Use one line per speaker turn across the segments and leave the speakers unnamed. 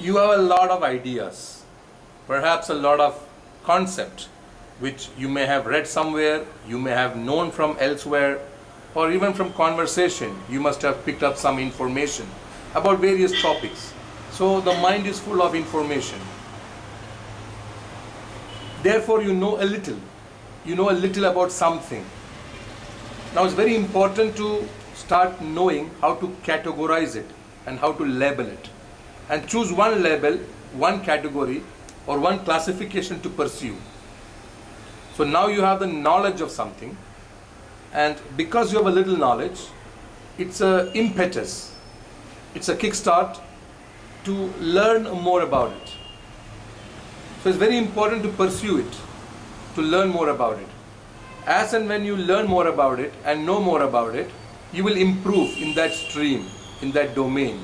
you have a lot of ideas, perhaps a lot of concept which you may have read somewhere, you may have known from elsewhere, or even from conversation you must have picked up some information about various topics. So the mind is full of information. Therefore you know a little about something. Now it's very important to start knowing how to categorize it and how to label it, and choose one label, one category or one classification to pursue. So now you have the knowledge of something, and because you have a little knowledge, it's a impetus, it's a kickstart to learn more about it. So it's very important to pursue it, to learn more about it. As and when you learn more about it and know more about it, you will improve in that stream, in that domain.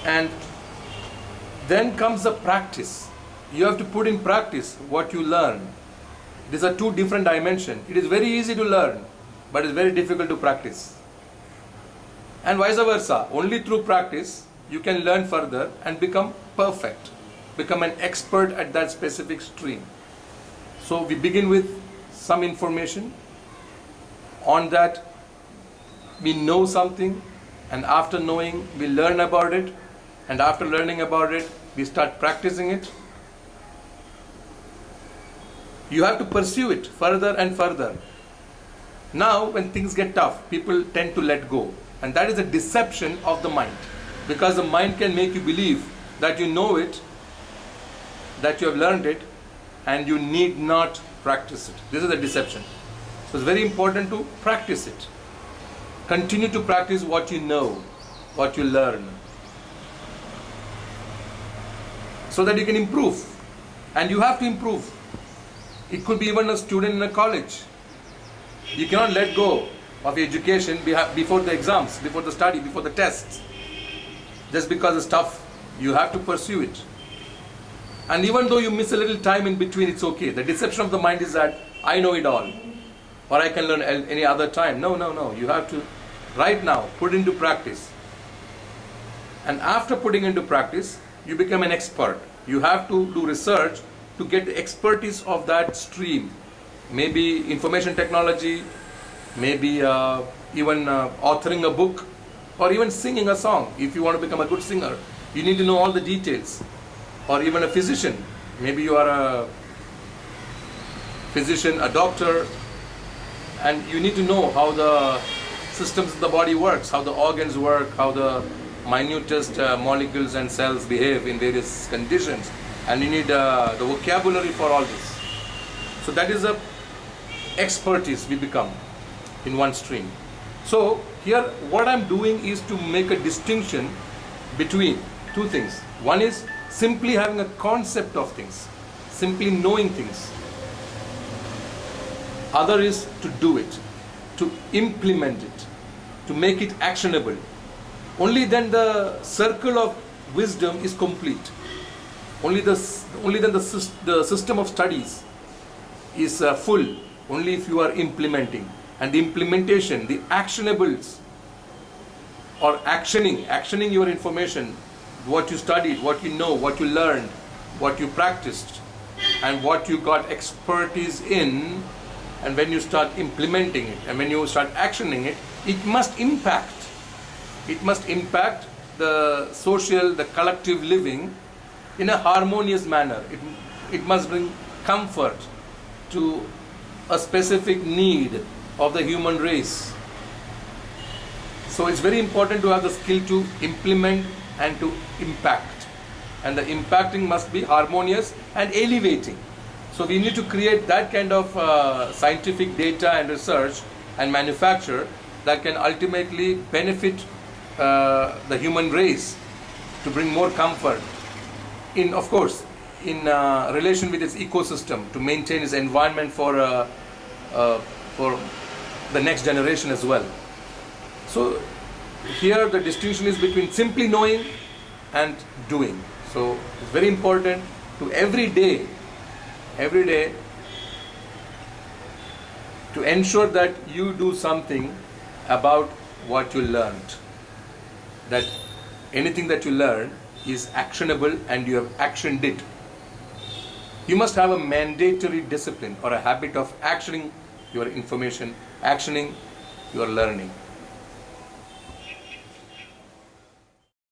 And then comes the practice. You have to put in practice what you learn. These are two different dimensions. It is very easy to learn, but it's very difficult to practice. And vice versa. Only through practice you can learn further and become perfect, become an expert at that specific stream. So we begin with some information. On that we know something, and after knowing we learn about it, and after learning about it we start practicing it. You have to pursue it further and further. Now when things get tough, people tend to let go, and that is a deception of the mind, because the mind can make you believe that you know it, that you have learned it, and you need not practice it. This is a deception. So it's very important to practice it. Continue to practice what you know, what you learn, so that you can improve. And you have to improve. It could be even a student in a college. You cannot let go of your education before the exams, before the study, before the tests. Just because it's tough, you have to pursue it. And even though you miss a little time in between, it's okay. The deception of the mind is that I know it all, or I can learn any other time. No, no, no. You have to right now put into practice. And after putting into practice, you become an expert. You have to do research to get the expertise of that stream. Maybe information technology, maybe even authoring a book, or even singing a song. If you want to become a good singer, you need to know all the details. Or even a physician. Maybe you are a physician, a doctor, and you need to know how the systems of the body works, how the organs work, how the minutest molecules and cells behave in various conditions, and you need the vocabulary for all this. So that is a expertise we become in one stream. So here what I'm doing is to make a distinction between two things. One is simply having a concept of things, simply knowing things. Other is to do it, to implement it, to make it actionable. Only then the circle of wisdom is complete. Only then the system of studies is full, only if you are implementing. And the implementation, the actionables, or actioning your information, what you studied, what you know, what you learned, what you practiced, and what you got expertise in, and when you start implementing it, and when you start actioning it, it must impact. It must impact the social, the collective living in a harmonious manner. It must bring comfort to a specific need of the human race. So it's very important to have the skill to implement and to impact, and the impacting must be harmonious and elevating. So we need to create that kind of scientific data and research and manufacture that can ultimately benefit the human race, to bring more comfort in, of course, in relation with its ecosystem, to maintain its environment for the next generation as well. So here the distinction is between simply knowing and doing. So it's very important to every day to ensure that you do something about what you learned. That anything that you learn is actionable and you have actioned it. You must have a mandatory discipline or a habit of actioning your information, actioning your learning.